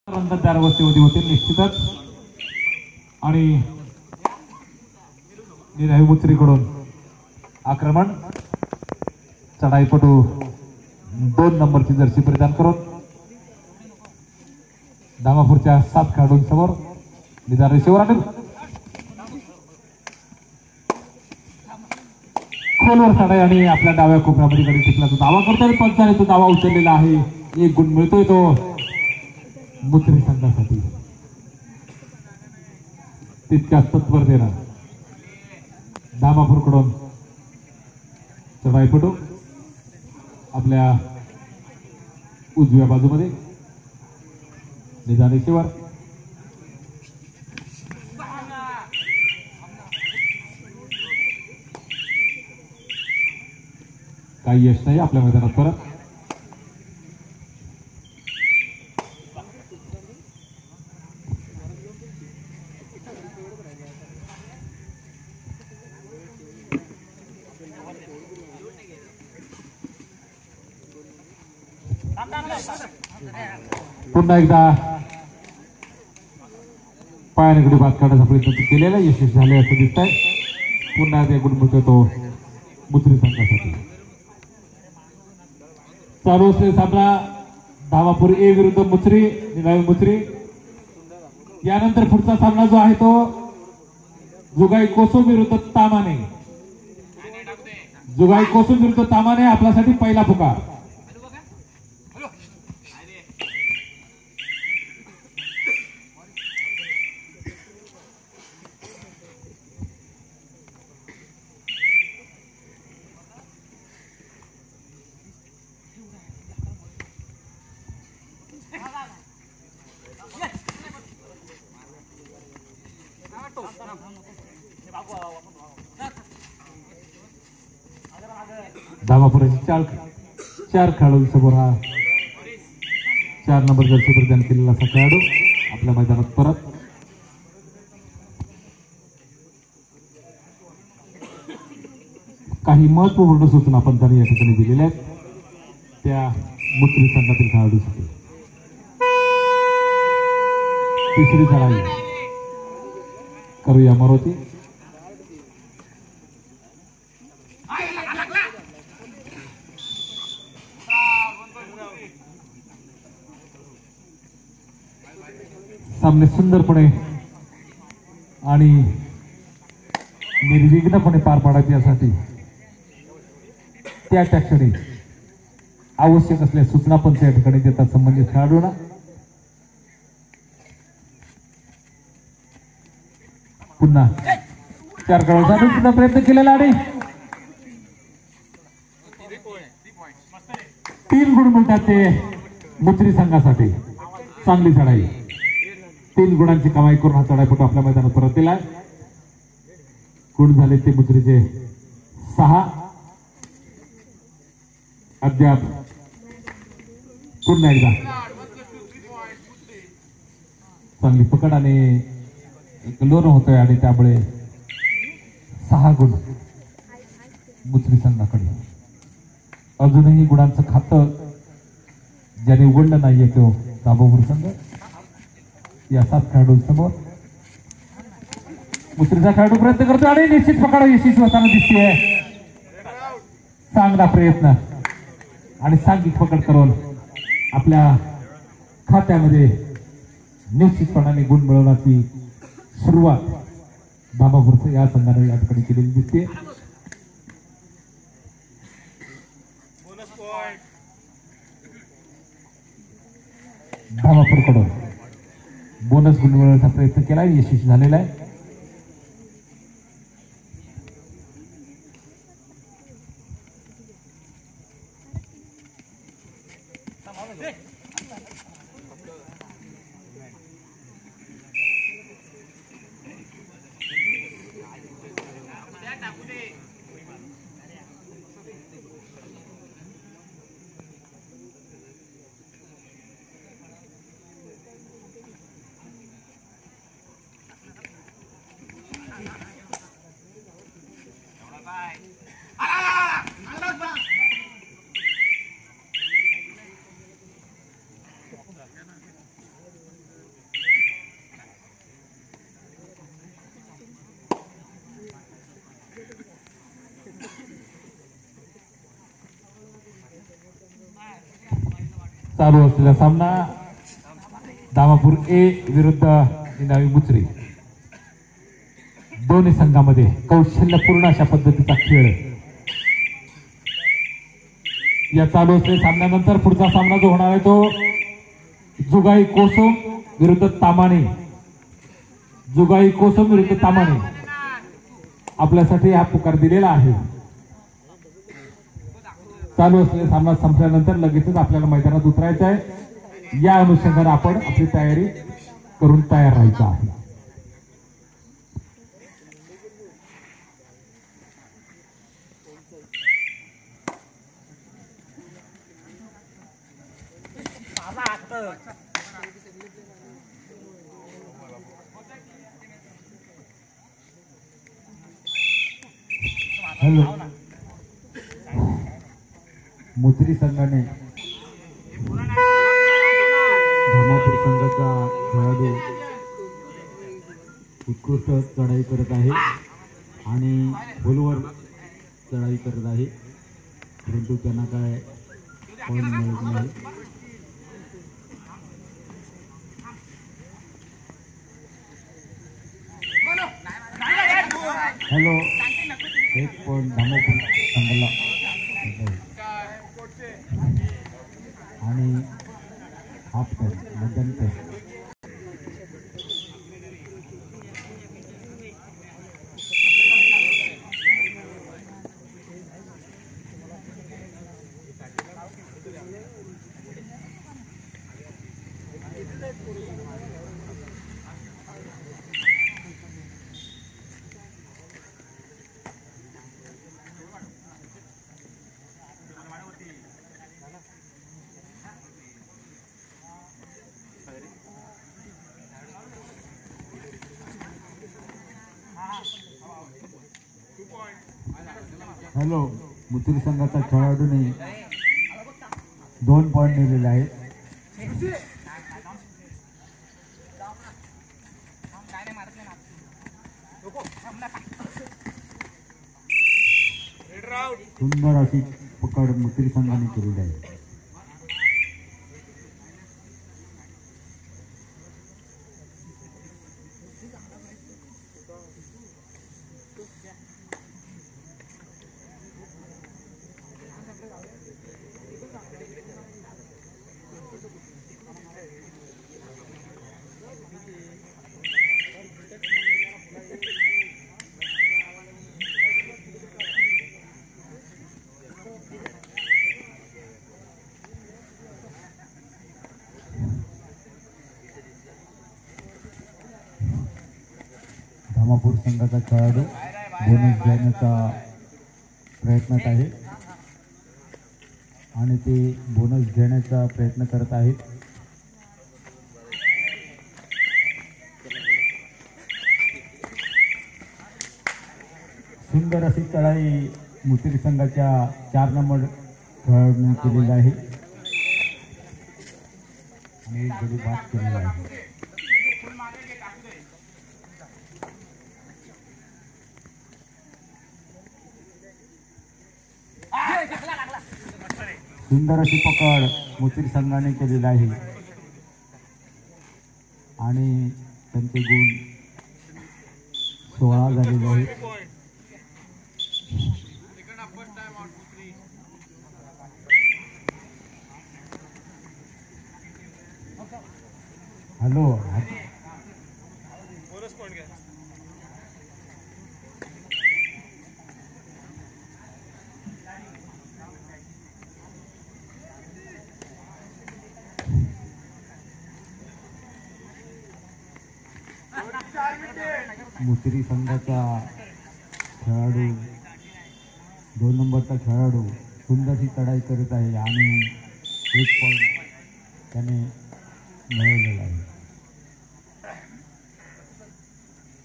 रंगतदार अवस्थेमध्ये होते निश्चितच. आणि निराही मुचरीकडून आक्रमण. चढाईपटू 2 नंबरची जर्सी परिधान करून धामापूरच्या 7 खेळाडूंसमोर निदान रेषेवर आले. खोलवर चढाई आणि आपल्या डाव्या कोपऱ्यामध्ये गडी टिकला तो दावा करतोय. पंचाने तो दावा उचललेला आहे. 1 गुण मिळतोय तो मुचरी संघासाठी. तितक्याच तत्परतेनं धामापूरकडून चढाईपटू आपल्या उजव्या बाजूमध्ये निदान रेषेवर. काही यश नाही आपल्या मैदानात परत. पुन्हा एकदा पायाने गडी बाद काढण्याचा प्रयत्न केलेला यशस्वी झाले असं दिसत आहे. पुन्हा एकदा गुण मिळतो तो मुचरी संघासाठी. चालू असलेला सामना धामापूर ए विरुद्ध मुचरी निलावी मुचरी. यानंतर पुढचा सामना जो आहे तो जुगाई कोसुम विरुद्ध तामाने. जुगाई कोसुम विरुद्ध तामाने आपल्यासाठी पहिला पुकार. धामापुराची 4 खेळाडूंसमोर हा 4 नंबर जर्सी परिधान केलेला असा खेळाडू आपल्या मैदानात परत. काही महत्वपूर्ण सूचना आपण त्यांनी या ठिकाणी दिलेल्या आहेत त्या मुचरी संघातील खेळाडूसाठी. तिसरी चढाई करूया मरोती. सामने सुंदरपणे आणि निर्विघ्नपणे पार पाडायचे यासाठी त्या क्षणी आवश्यक असलेल्या सूचना पण त्या ठिकाणी देतात संबंधित खेळाडूंना. पुन्हा 4 खेळाडूंचा प्रयत्न केलेला आणि 3 गुण मिळतात ते मुचरी संघासाठी. चांगली चढाई. 3 गुणांची कमाई करून हा चढाईपटू आपल्या मैदानात परत दिलाय. गुण झाले ते मुचरीचे 6. अद्याप पुन्हा एकदा चांगली पकड आणि एक लोन होतोय आणि त्यामुळे 6 गुण मुचरी संघाकडे. अजूनही गुणांचं खातं ज्याने उघडलं नाहीये तो धामापूर संघ. या 7 खेळाडूंसमोर मुचरीचा खेळाडू प्रयत्न करतो आणि निश्चित पकड यशस्वी होताना दिसतेय. चांगला प्रयत्न आणि सांघिक पकड करून आपल्या खात्यामध्ये निश्चितपणाने गुण मिळवण्याची सुरुवात धामापूरच्या या संघाने या ठिकाणी केलेली दिसते. धामापूरकडून बोनस गुण मिळवण्याचा प्रयत्न केला यशस्वी झालेला आहे. चालू असलेला सामना दामापूर ए विरुद्ध निनावी मुचरी. दोन्ही संघामध्ये कौशल्यपूर्ण अशा पद्धतीचा खेळ. या चालू असलेल्या सामन्यानंतर पुढचा सामना जो होणार आहे तो जुगाई कोसोम विरुद्ध तामाणे. जुगाई कोसोम विरुद्ध तामाणे आपल्यासाठी हा पुकार दिलेला आहे. चालू असलेला सामना संपल्यानंतर लगेचच आपल्याला मैदानात उतरायचं आहे. या अनुषंगाने आपण आपली तयारी करून तयार राहायचं आहे. हॅलो, मुचरी संघाने धामापूर संघाचा खेळाडू उत्कृष्ट चढाई करत आहे आणि खोलवर चढाई करत आहे, परंतु त्यांना काय पॉईंट मिळत नाही. हॅलो, एक पॉईंट धामापूर संघाला आणि हाफ टाइम मध्यम टाइम. हॅलो, मुचरी संघाचा खेळाडूने 2 पॉईंट नेलेले आहेत. सुंदर अशी पकड मुचरी संघाने केलेली आहे. धामापूर संघाचा खेळाडू बोनस घेण्याचा प्रयत्नात आहे आणि ते बोनस घेण्याचा प्रयत्न करत आहेत. सुंदर अशी चढाई मुचरी संघाच्या 4 नंबर खेळाडूने केलेली आहे आणि गडी बाद केलेला आहे. सुंदर अशी पकड मुचरी संघाने केलेली आहे आणि त्यांचे गुण 16 झालेले आहेत. हॅलो, मुचरी संघाचा खेळाडू 2 नंबरचा खेळाडू सुंदरशी चढाई करत आहे आणि 1 पॉईंट त्याने मिळवलेला आहे.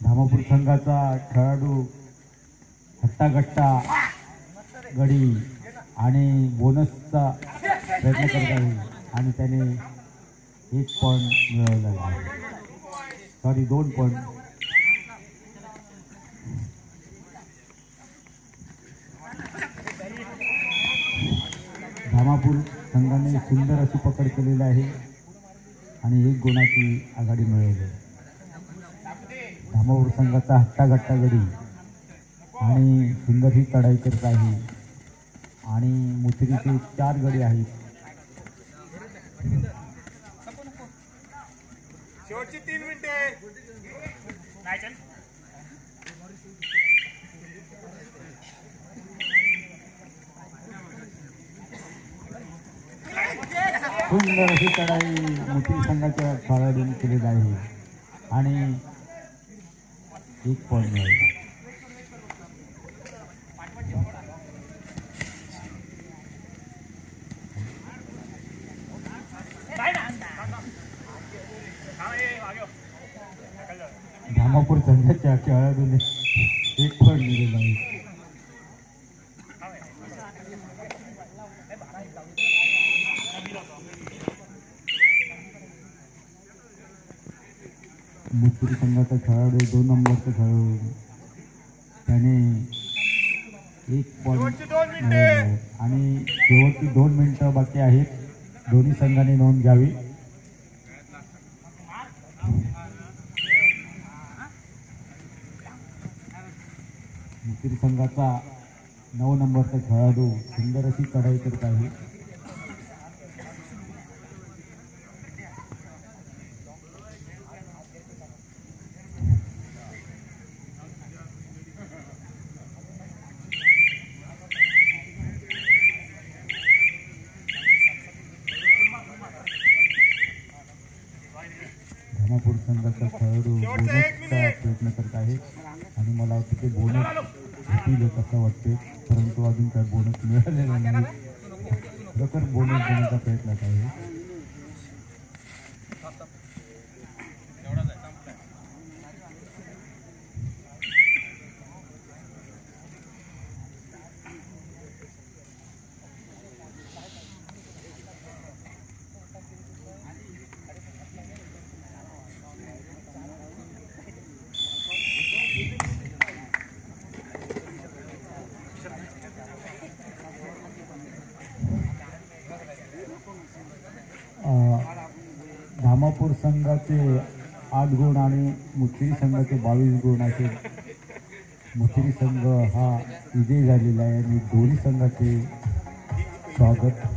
धामापूर संघाचा खेळाडू हट्टागट्टा गडी आणि बोनसचा प्रयत्न करत आहे आणि त्याने 1 पॉईंट मिळवलेला आहे. Sorry, 2 point. धामापूर संघाने सुंदर अशी पकड केलेली आहे आणि 1 गुणाची आघाडी मिळवली. धामापूर संघाचा हट्टाघट्टा गडी आणि सुंदर ही चढाई करत आहे आणि मुत्रीचे 4 गडी आहेत. शेवटची 3 मिनिटे. सुंदर अशी चढाई मुत्री संघाच्या खेळाडूंनी केलेली आहे आणि 1 पॉईंट मिळाला. धामापूर संघाच्या खेळाडूने 1 पॉईंट मिळवला आहे. मुत्री संघाचा खेळाडू 2 नंबरचा खेळाडू त्याने 1 पॉईंट मिळवला आणि शेवटची 2 मिनिटं बाकी आहेत. दोन्ही संघाने नोंद घ्यावी. मुत्री संघाचा 9 नंबरचा खेळाडू सुंदर अशी चढाई करत आहे. धामापूर संघाचा खेळाडू बोनसचा प्रयत्न करत आहे आणि मला वाटतं ते बोनस भेटील असं वाटते, परंतु अजून काय बोनस मिळालेला नाही. खरोखर बोनस देण्याचा प्रयत्न आहे. धामापूर संघाचे 8 गुण आणि मुत्री संघाचे 22 गुण असे मुत्री संघ हा विजयी झालेला आहे आणि दोन्ही संघाचे स्वागत.